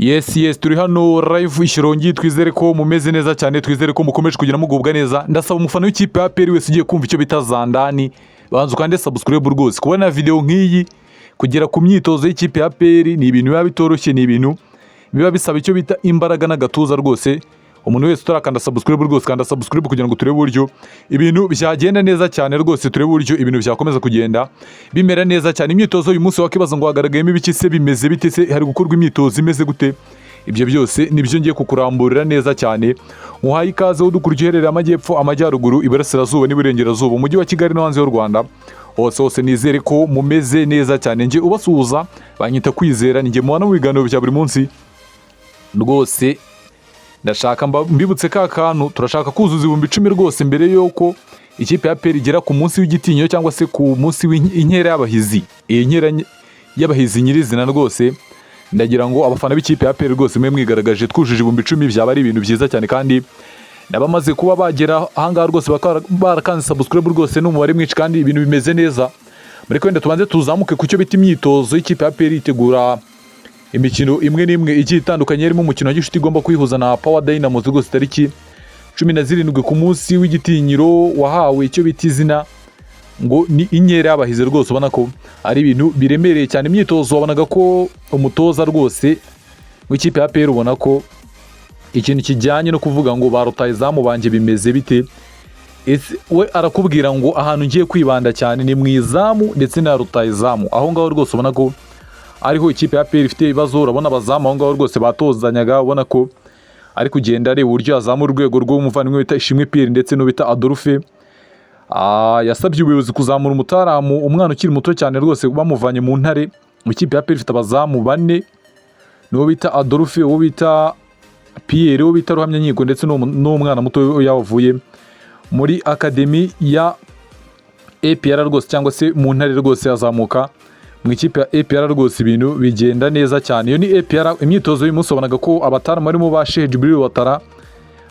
Yes turi hano live Ishyorongi, twizere ko mumeze neza cyane, twizere ko mukomeje kugira mugubwa neza. Ndasaba umufana w'ikipe ya APR wese ugiye kumva icyo bita Zandani banza kandi subscribe rwose. Kubona video nk'iyi kugera ku myitozo y'ikipe ya APR ni ibintu biba bitoroshye, ni ibintu biba bisaba icyo bita imbaraga n'agatuza rwose. Umuntu wese utarakanda subscribe rwose kanda subscribe kugira ngo turebe uburyo ibintu byagenda neza cyane rwose, turebe uburyo ibintu byakomeza kugenda bimera neza cyane. Imyitozo uyu munsi wakibaza ngo hagaragayemo ibiki se, bimeze bite se, hari gukorwa imyitozo imeze gute? Ibyo byose nibyo ngiye kukuramburira neza cyane. Muhaye ikaze udukurikiye uherereye amajyepfo, amajyaruguru, iburasirazuba n'iburengerazuba, umujyi wa Kigali no hanze y'u Rwanda. Hose nizere ko mumeze neza cyane. Nje ubasuhuza banyita Kwizera, ninjye mubana mu biganiro bya buri munsi rwose. Ndashaka mbibutse ka kantu, turashaka kuzuza 10,000 rwose mbere yuko ikipe ya APR igera ku munsi w'igitinyo cyangwa se ku munsi w'inkera y'abahizi. Iyi nkera y'abahizi nyirizina rwose, ndagira ngo abafana b'ikipe ya APR rwose mwe mwigaragaje twujuje 10,000 byaba ari ibintu byiza cyane, kandi nabamaze kuba bagera ahangaha rwose barakanze subscribe rwose n'umubare mwinshi kandi ibintu bimeze neza. Muri kwenda tubanze tuzamuke ku cyo bita imyitozo y'ikipe ya APR itegura imikino imwe n'imwe igiye itandukanye, irimo umukino wa gishuti igomba kwihuza na Power Dynamos rwose tariki 17 ku munsi w'igitinyiro wahawe icyo bita izina ngo ni inkera y'abahize rwose. Ubona ko ari ibintu biremereye cyane. Imyitozo wabonaga ko umutoza rwose w'ikipe ya APR ubona ko ikintu kijyanye no kuvuga ngo ba rutahizamu banje bimeze bite, we arakubwira ngo ahantu ngiye kwibanda cyane ni mu izamu ndetse na rutahizamu. Aho ngaho rwose ubona ko ariho ikipe ya APR ifite ibibazo. Urabona abazamu aho ngaho rwose batozanyaga, ubona ko ari kugenda areba uburyo azamura urwego rw'umuvandimwe bita Ishimwe Pierre ndetse n'ubita Adolphe. Yasabye ubuyobozi kuzamura umutaramu, umwana ukiri muto cyane rwose bamuvanye mu ntare. Mu ikipe ya APR ifite abazamu 4, n'uwo bita Adolphe, uwo bita Pierre, uwo bita Ruhamya Nyigo ndetse n'umwana muto yavuye muri akademi ya APR rwose, cyangwa se mu ntare rwose yazamuka mu ikipe ya APR rwose. Ibintu bigenda neza cyane. Iyo ni APR. Imyitozo y'umunsi wabonaga ko abataramu barimo ba Sheikh Jibril Watara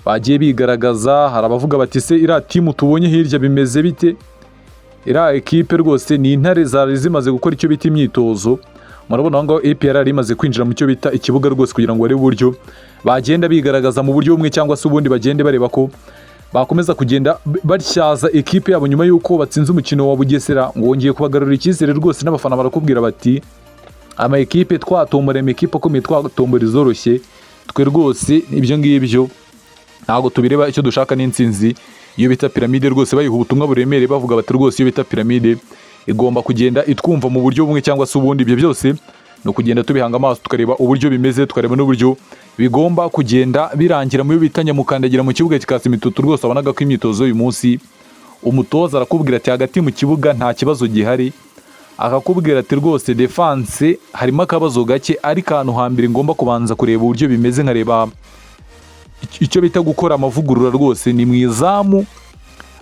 bagiye bigaragaza. Hari abavuga bati se iriya timu tubonye hirya bimeze bite? Iriya ekipe rwose ni intare zari zimaze gukora icyo bita imyitozo. Murabona aho ngaho APR yari imaze kwinjira mu cyo bita ikibuga rwose kugira ngo barebe uburyo bagenda bigaragaza mu buryo bumwe cyangwa se ubundi, bagende bareba ko bakomeza kugenda batyaza ekipe yabo nyuma y'uko batsinze umukino wa Bugesera. ngo wongeye kubagarurira icyizere rwose, n'abafana barakubwira bati ama ekipe twatombora, ekipe akomeye twatombora izoroshye, twe rwose ibyo ngibyo ntabwo tubireba, icyo dushaka ni intsinzi. Iyo bita piramide rwose bayiha ubutumwa buremere, bavuga bati rwose iyo bita piramide igomba kugenda itwumva mu buryo bumwe cyangwa se ubundi. Ibyo byose no kugenda tubihanga amaso tukareba uburyo bimeze, tukareba n'uburyo bigomba kugenda birangira mu bitanya mukandagira mu kibuga kikasa imitutu rwose. Abonaga ko imyitozo uyu munsi umutoza arakubwira ati hagati mu kibuga nta kibazo gihari, akakubwira ati rwose defense harimo akabazo gake, ariko ahantu hambere ngomba kubanza kureba uburyo bimeze, nkareba icyo bita gukora amavugurura rwose ni mu izamu.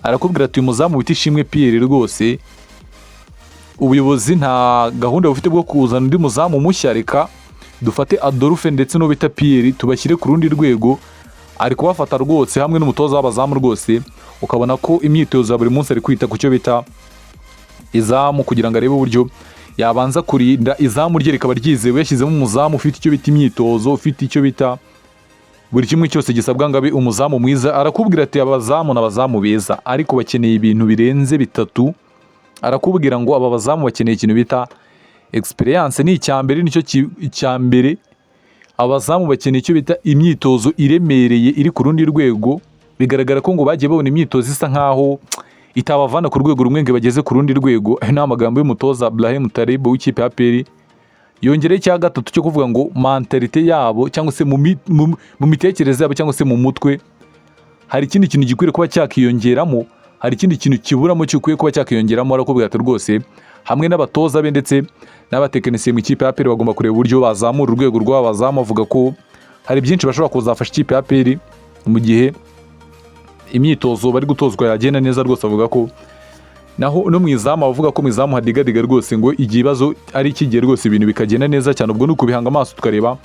Arakubwira ati uyu muzamu bita Ishimwe Pierre rwose ubuyobozi nta gahunda bufite bwo kuzana undi muzamu mushya, reka dufate Adolphe ndetse no bita Pierre tubashyire ku rundi rwego. Ari kubafata rwose hamwe n'umutoza w'abazamu rwose, ukabona ko imyitozo ya buri munsi ari kwita ku cyo bita izamu kugira ngo arebe uburyo yabanza kurinda izamu rye rikaba ryizewe. Yashyizemo umuzamu ufite icyo bita imyitozo, ufite icyo bita buri kimwe cyose gisabwa ngo abe umuzamu mwiza. Arakubwira ati abazamu n'abazamu beza, ariko bakeneye ibintu birenze bitatu. Arakubwira ngo aba bazamu bakeneye ikintu bita experience, ni icyambere, nicyo icyambere. Abazamu bakeneye icyo bita imyitozo iremereye iri ku rundi rwego. Bigaragara ko ngo bagiye babona imyitozo isa nkaho itabavana ku rwego rumwe ngo bageze ku rundi rwego. Ayo ni amagambo y'umutoza Brahim Talib w'ikipe ya APR. Yongereye icya gatatu cyo kuvuga ngo mentalite yabo cyangwa se mu mitekerereze yabo cyangwa se mu mutwe hari ikindi kintu gikwiriye kuba cyakiyongeramo, hari ikindi kintu kiburamo cyukwiye kuba cyakiyongeramo. Arakubwira ati rwose hamwe n'abatoza be ndetse n'abatekinisiye mu ikipe ya APR bagomba kureba uburyo bazamura urwego rw'abazamu. Avuga ko hari byinshi bashobora kuzafasha ikipe ya APR mu gihe imyitozo bari gutozwa yagenda neza rwose. Avuga ko naho no mu izamu, avuga ko mu izamu hadigadiga rwose ngo igibazo ari ikigiye rwose ibintu bikagenda neza cyane. Ubwo ni ukubihanga amaso tukareba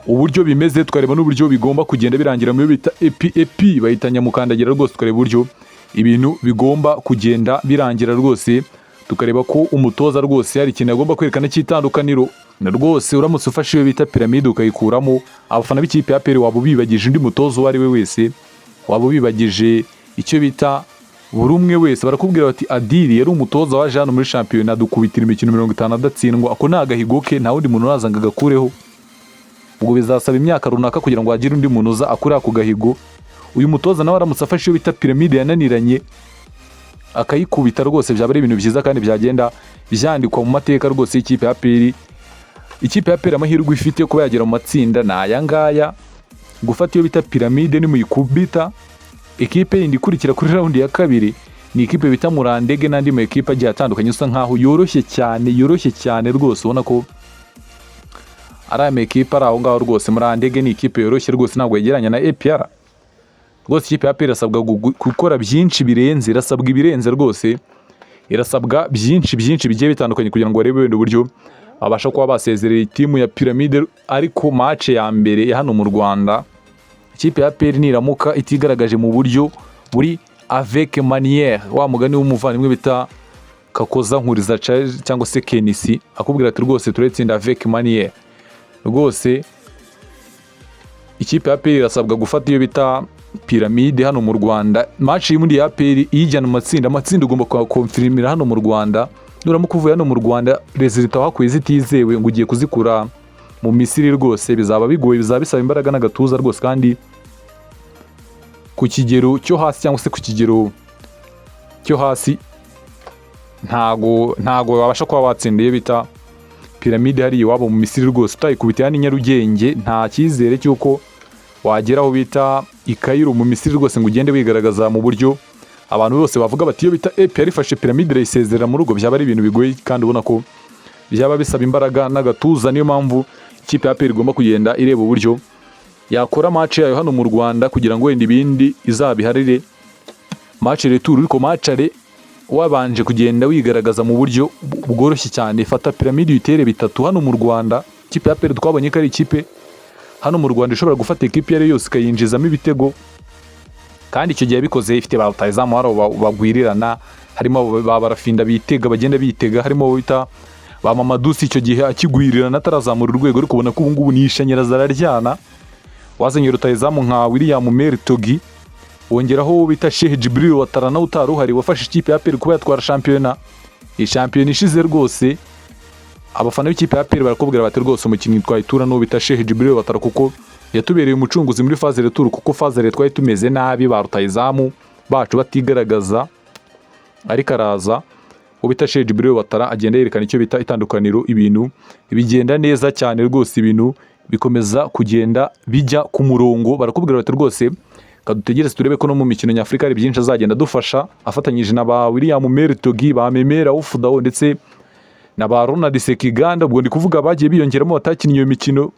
uburyo bimeze, tukareba n'uburyo bigomba kugenda birangira mu bita epi bahitanya mukandagira rwose, tukareba uburyo ibintu bigomba kugenda birangira rwose, tukareba ko umutoza rwose hari ikintu agomba kwerekana cy'itandukaniro na rwose uramutse ufashe iyo bita piramide ukayikuramo, abafana b'ikipe ya APR waba ubibagije undi mutozo uwo ari we wese, waba ubibagije icyo bita buri umwe wese. Barakubwira bati Adili yari umutoza waje hano muri shampiyona dukubitira imikino 50 adatsindwa, ako nta gahigo ke nta wundi muntu uraza ngo agakureho. Ubwo bizasaba imyaka runaka kugira ngo hagire undi muntu uza akure ako gahigo. Uyu mutoza nawe aramutse afashe iyo bita piramide yananiranye akayikubita, rwose byaba ari ibintu byiza kandi byagenda byandikwa mu mateka rwose y'ikipe ya APR. Ikipe ya APR amahirwe ifite kuba yagera mu matsinda na aya ngaya, gufata iyo bita piramide ni muyikubita. Ikipe yindi ikurikira kuri round ya kabiri ni ikipe bita Murandege n'andi mu ekipe agiye atandukanye, usa nkaho yoroshye cyane rwose, ubona ko ari ama ekipe ari aho ngaho rwose. Murandege ni ikipe yoroshye rwose, ntabwo yegeranya na APR rwose. Ikipe ya APR irasabwa gukora byinshi birenze, irasabwa ibirenze rwose, irasabwa byinshi bigiye bitandukanye kugira ngo barebe wenda uburyo babasha kuba basezerera timu ya piramide. Ariko match ya mbere ya hano mu Rwanda ikipe ya APR niramuka itigaragaje mu buryo buri avec manière, wa mugani w'umuvandimwe bita Kakoza Nkuriza cyangwa se Kenisi akubwira ati rwose turetsinda avec manière, rwose ikipe ya APR irasabwa gufata iyo bita piramide hano mu Rwanda. Match y'undi ya APR iyijyana mu matsinda ugomba konfirmira hano mu Rwanda. Nuramuka uvuye hano mu Rwanda resultat wakuye zitizewe ngo ugiye kuzikura mu Misiri, rwose bizaba bigoye, bizaba bisaba imbaraga n'agatuza rwose, kandi ku kigero cyo hasi cyangwa se ku kigero cyo hasi ntago wabasha kuba watsindiye bita piramide hari iwabo mu Misiri rwose. Utayikubitiye hano i Nyarugenge nta cyizere cy'uko wageraho bita i Cairo mu Misiri rwose ngo ugende wigaragaza mu buryo abantu bose bavuga bati iyo bita APR ifashe piramide irayisezerera mu rugo. Byaba ari ibintu bigoye kandi ubona ko byaba bisaba imbaraga n'agatuza. Niyo mpamvu ikipe ya APR igomba kugenda ireba uburyo yakora match yayo hano mu Rwanda kugira ngo wenda ibindi izabiharire match retour. Ariko match wabanje kugenda wigaragaza mu buryo bworoshye cyane, fata piramide uyitere bitatu hano mu Rwanda. Ikipe ya APR twabonye ko ari ikipe hano mu Rwanda ishobora gufata ikipe yari yose ikayinjizamo ibitego, kandi icyo gihe bikoze ifite ba rutahizamu haro bagwirirana, harimo ba Barafinda bitega bagenda bitega, harimo bita ba Mamadusi icyo gihe akigwirirana atarazamura urwego. Ariko ubona ko ubu ngubu ni ishanyaraza araryana. Wazanye rutahizamu nka William Mertogi, wongeraho bita Sheikh Jibril Watarana utaruhari wafashe ikipe ya APR kuba yatwara shampiyona. Iyi shampiyona ishize rwose abafana b'ikipe ya APR barakubwira bati rwose umukinnyi twayitura no bita Sheikh Jibril Watara kuko yatubereye umucunguzi muri phase retour, kuko phase twari tumeze nabi, ba rutahizamu bacu batigaragaza. Ariko araza ubita Sheikh Jibril Watara agenda yerekana icyo bita itandukaniro, ibintu bigenda neza cyane rwose, ibintu bikomeza kugenda bijya ku murongo. Barakubwira bati rwose kadutegereze turebe ko no mu mikino nyafrika ari byinshi azagenda dufasha, afatanyije na ba William Mertogi, ba Memera Ufudao ndetse na ba Ronald Sekiganda. Ubwo ndi kuvuga bagiye biyongeramo batakinnye iyo mikino